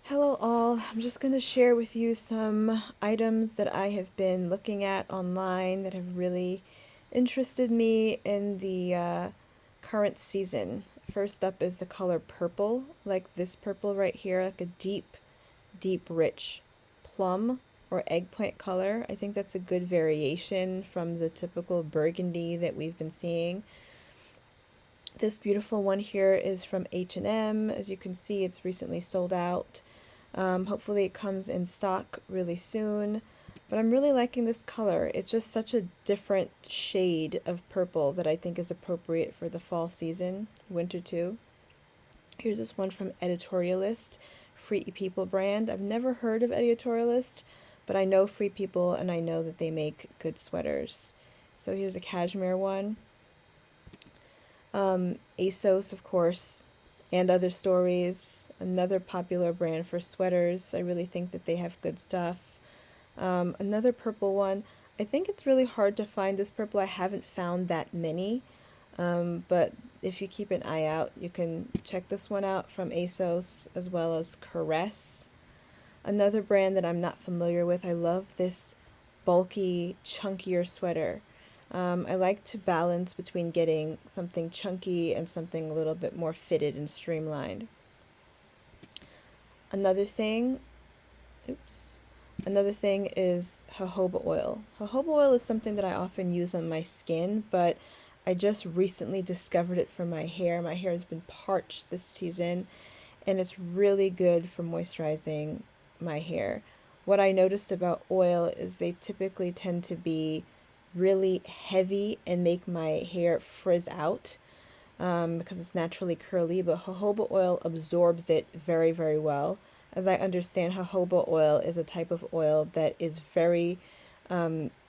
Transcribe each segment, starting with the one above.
Hello all, I'm just going to share with you some items that I have been looking at online that have really interested me in the current season. First up is the color purple, like this purple right here, like a deep, deep, rich plum or eggplant color. I think that's a good variation from the typical burgundy that we've been seeing. This beautiful one here is from H&M. As you can see, it's recently sold out. Hopefully it comes in stock really soon. But I'm really liking this color. It's just such a different shade of purple that I think is appropriate for the fall season, winter too. Here's this one from Editorialist, Free People brand. I've never heard of Editorialist, but I know Free People and I know that they make good sweaters. So here's a cashmere one. ASOS, of course, and Other Stories, another popular brand for sweaters. I really think that they have good stuff. Another purple one. I think it's really hard to find this purple. I haven't found that many, but if you keep an eye out, you can check this one out from ASOS as well as Caress. Another brand that I'm not familiar with. I love this bulky, chunkier sweater. I like to balance between getting something chunky and something a little bit more fitted and streamlined. Another thing, another thing is jojoba oil. Jojoba oil is something that I often use on my skin, but I just recently discovered it for my hair. My hair has been parched this season, and it's really good for moisturizing my hair. What I noticed about oil is they typically tend to be really heavy and make my hair frizz out because it's naturally curly, but jojoba oil absorbs it very, very well. As I understand, jojoba oil is a type of oil that is very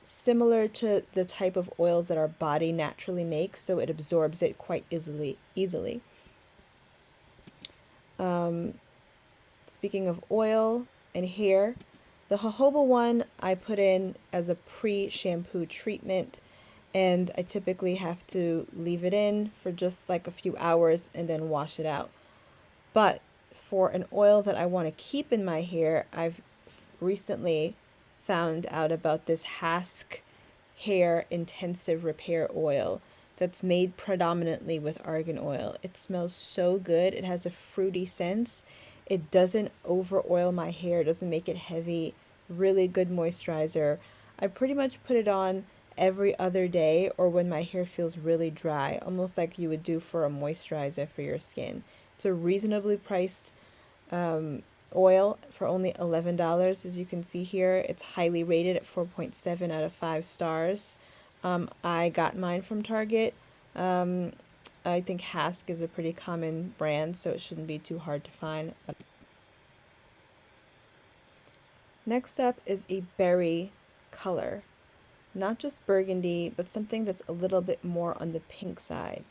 similar to the type of oils that our body naturally makes, so it absorbs it quite easily. Speaking of oil and hair, the jojoba one I put in as a pre-shampoo treatment, and I typically have to leave it in for just like a few hours and then wash it out. But for an oil that I want to keep in my hair, I've recently found out about this Hask hair intensive repair oil that's made predominantly with argan oil. It smells so good. It has a fruity scent. It doesn't over oil my hair, it doesn't make it heavy. Really good moisturizer. I pretty much put it on every other day or when my hair feels really dry, almost like you would do for a moisturizer for your skin. It's a reasonably priced oil for only $11, as you can see here. It's highly rated at 4.7 out of 5 stars. I got mine from Target. I think Hask is a pretty common brand, so it shouldn't be too hard to find. Next up is a berry color. Not just burgundy, but something that's a little bit more on the pink side.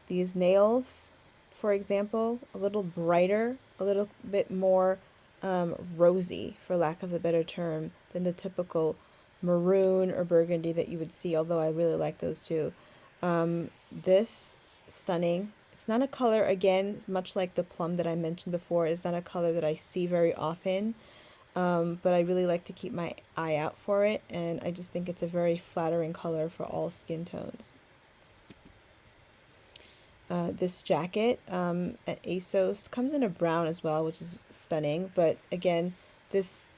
These nails, for example, a little brighter, a little bit more rosy, for lack of a better term, than the typical maroon or burgundy that you would see, although I really like those too. This, stunning. It's not a color, again, much like the plum that I mentioned before, it's not a color that I see very often, but I really like to keep my eye out for it, and I just think it's a very flattering color for all skin tones. This jacket at ASOS comes in a brown as well, which is stunning, but again, this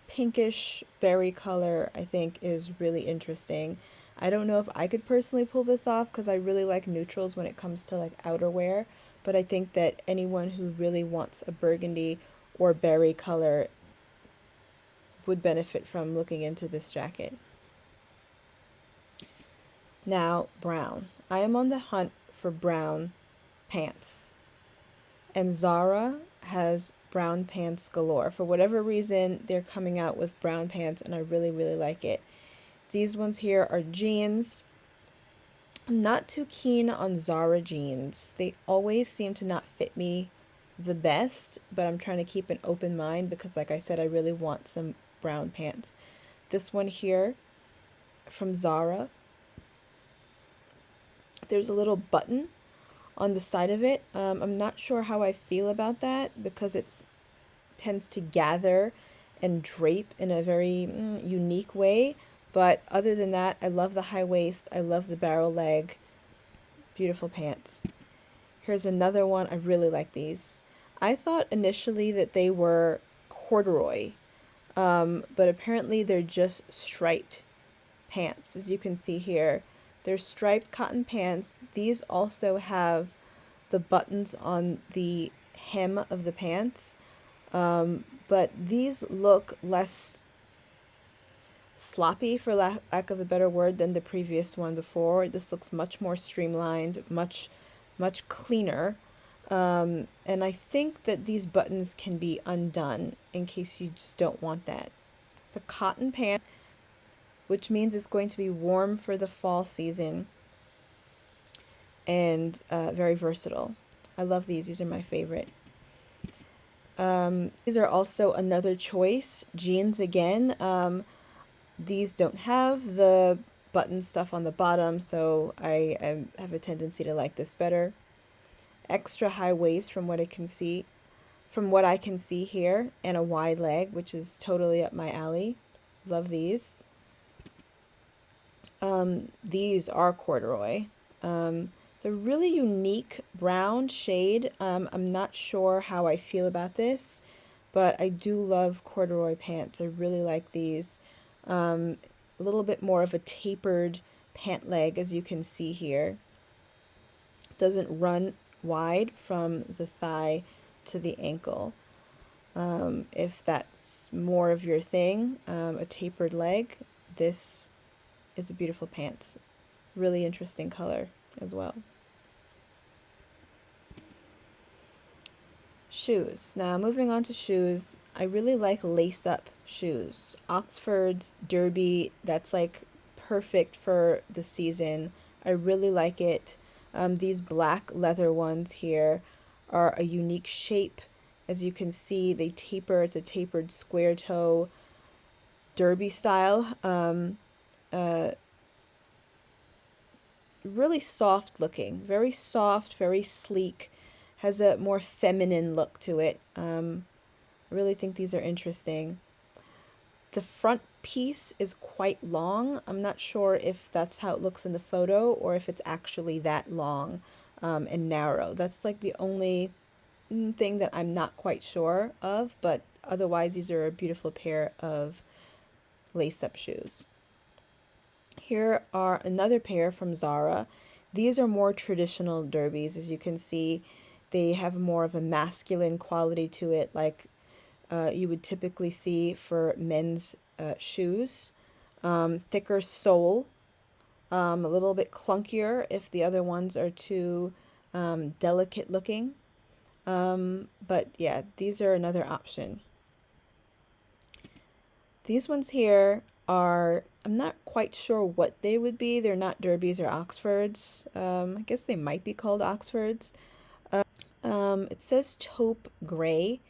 pinkish berry color I think is really interesting. I don't know if I could personally pull this off because I really like neutrals when it comes to like outerwear, but I think that anyone who really wants a burgundy or berry color would benefit from looking into this jacket. Now, brown. I am on the hunt for brown pants, and Zara has brown pants galore. For whatever reason, they're coming out with brown pants, and I really, really like it. These ones here are jeans. I'm not too keen on Zara jeans. They always seem to not fit me the best, but I'm trying to keep an open mind because, like I said, I really want some brown pants. This one here from Zara, there's a little button on the side of it. I'm not sure how I feel about that because it's tends to gather and drape in a very unique way. But other than that, I love the high waist. I love the barrel leg. Beautiful pants. Here's another one. I really like these. I thought initially that they were corduroy, but apparently they're just striped pants, as you can see here. They're striped cotton pants. These also have the buttons on the hem of the pants, but these look less sloppy, for lack of a better word, than the previous one before. This looks much more streamlined, much cleaner. And I think that these buttons can be undone in case you just don't want that. It's a cotton pant, which means it's going to be warm for the fall season and very versatile. I love these. These are my favorite. These are also another choice. Jeans again. These don't have the button stuff on the bottom, so I have a tendency to like this better. Extra high waist from what I can see here, and a wide leg, which is totally up my alley. Love these. These are corduroy. It's a really unique brown shade. I'm not sure how I feel about this, but I do love corduroy pants. I really like these. A little bit more of a tapered pant leg, as you can see here. Doesn't run wide from the thigh to the ankle. If that's more of your thing, a tapered leg, this is a beautiful pants. Really interesting color as well. Shoes. Now moving on to shoes, I really like lace-up shoes. Oxfords, Derby, that's like perfect for the season. I really like it. These black leather ones here are a unique shape. As you can see, they taper. It's a tapered square toe Derby style. Really soft looking, very soft, very sleek, has a more feminine look to it. I really think these are interesting. The front piece is quite long. I'm not sure if that's how it looks in the photo or if it's actually that long and narrow. That's like the only thing that I'm not quite sure of, but otherwise these are a beautiful pair of lace-up shoes. Here are another pair from Zara. These are more traditional derbies. As you can see, they have more of a masculine quality to it, like you would typically see for men's shoes. Thicker sole, a little bit clunkier if the other ones are too delicate looking. But yeah, these are another option. These ones here are, I'm not quite sure what they would be. They're not derbies or oxfords. I guess they might be called oxfords. It says taupe gray.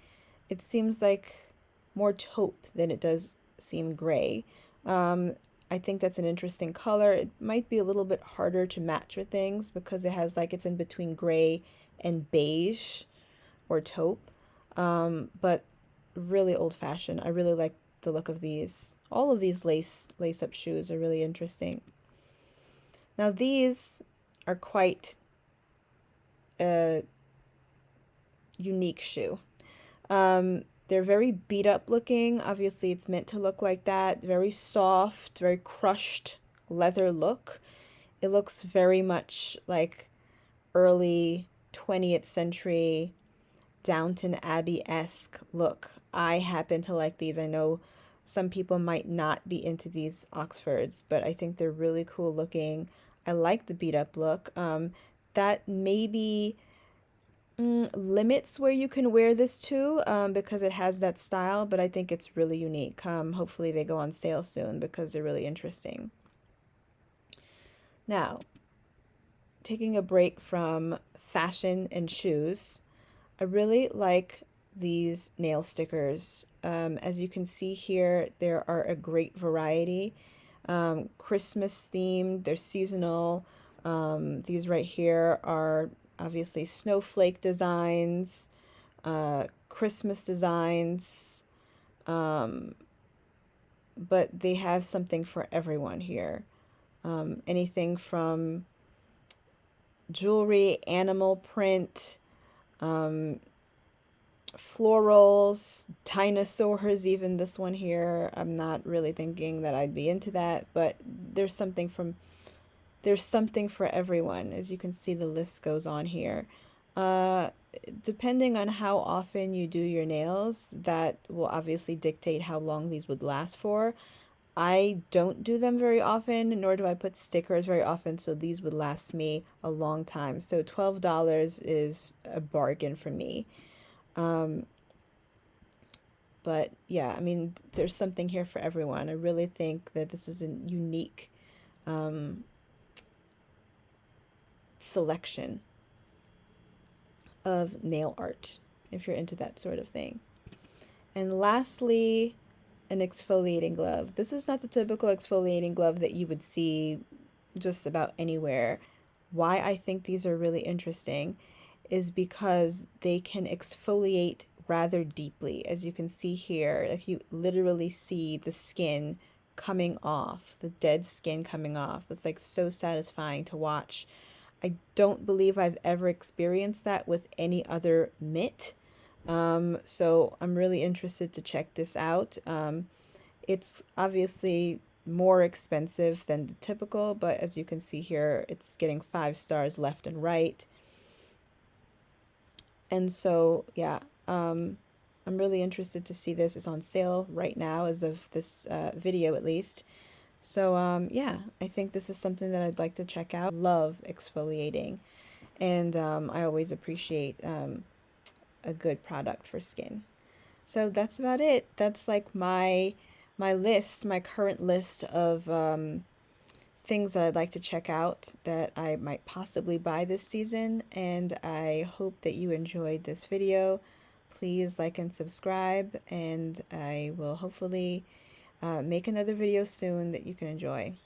It seems like more taupe than it does seem gray. I think that's an interesting color. It might be a little bit harder to match with things because it has like it's in between gray and beige or taupe. But really old-fashioned. I really like the look of these. All of these lace-up shoes are really interesting. Now these are quite a unique shoe. They're very beat up looking. Obviously, it's meant to look like that. Very soft, very crushed leather look. It looks very much like early 20th century Downton Abbey-esque look. I happen to like these. I know some people might not be into these Oxfords, but I think they're really cool looking. I like the beat up look. That maybe limits where you can wear this to because it has that style, but I think it's really unique. Hopefully they go on sale soon because they're really interesting. Now, taking a break from fashion and shoes, I really like these nail stickers. As you can see here, there are a great variety. Christmas themed, they're seasonal. These right here are obviously snowflake designs. Christmas designs, um, but they have something for everyone here. Anything from jewelry, animal print, um, florals, dinosaurs, even this one here. I'm not really thinking that I'd be into that, but there's something for everyone. As you can see, the list goes on here. Uh, Depending on how often you do your nails, that will obviously dictate how long these would last for. I don't do them very often, nor do I put stickers very often, so these would last me a long time. So $12 is a bargain for me. Um, but yeah, I mean, there's something here for everyone. I really think that this is a unique um, selection of nail art if you're into that sort of thing. And lastly, an exfoliating glove. This is not the typical exfoliating glove that you would see just about anywhere. Why I think these are really interesting is because they can exfoliate rather deeply. As you can see here, like you literally see the skin coming off, the dead skin coming off. It's like so satisfying to watch. I don't believe I've ever experienced that with any other mitt. So I'm really interested to check this out. It's obviously more expensive than the typical, but as you can see here, it's getting 5 stars left and right. And so, yeah, I'm really interested to see this. It's on sale right now as of this video at least. So, yeah, I think this is something that I'd like to check out. Love exfoliating, and I always appreciate a good product for skin. So that's about it. That's like my list, my current list of things that I'd like to check out that I might possibly buy this season. And I hope that you enjoyed this video. Please like and subscribe, and I will hopefully make another video soon that you can enjoy.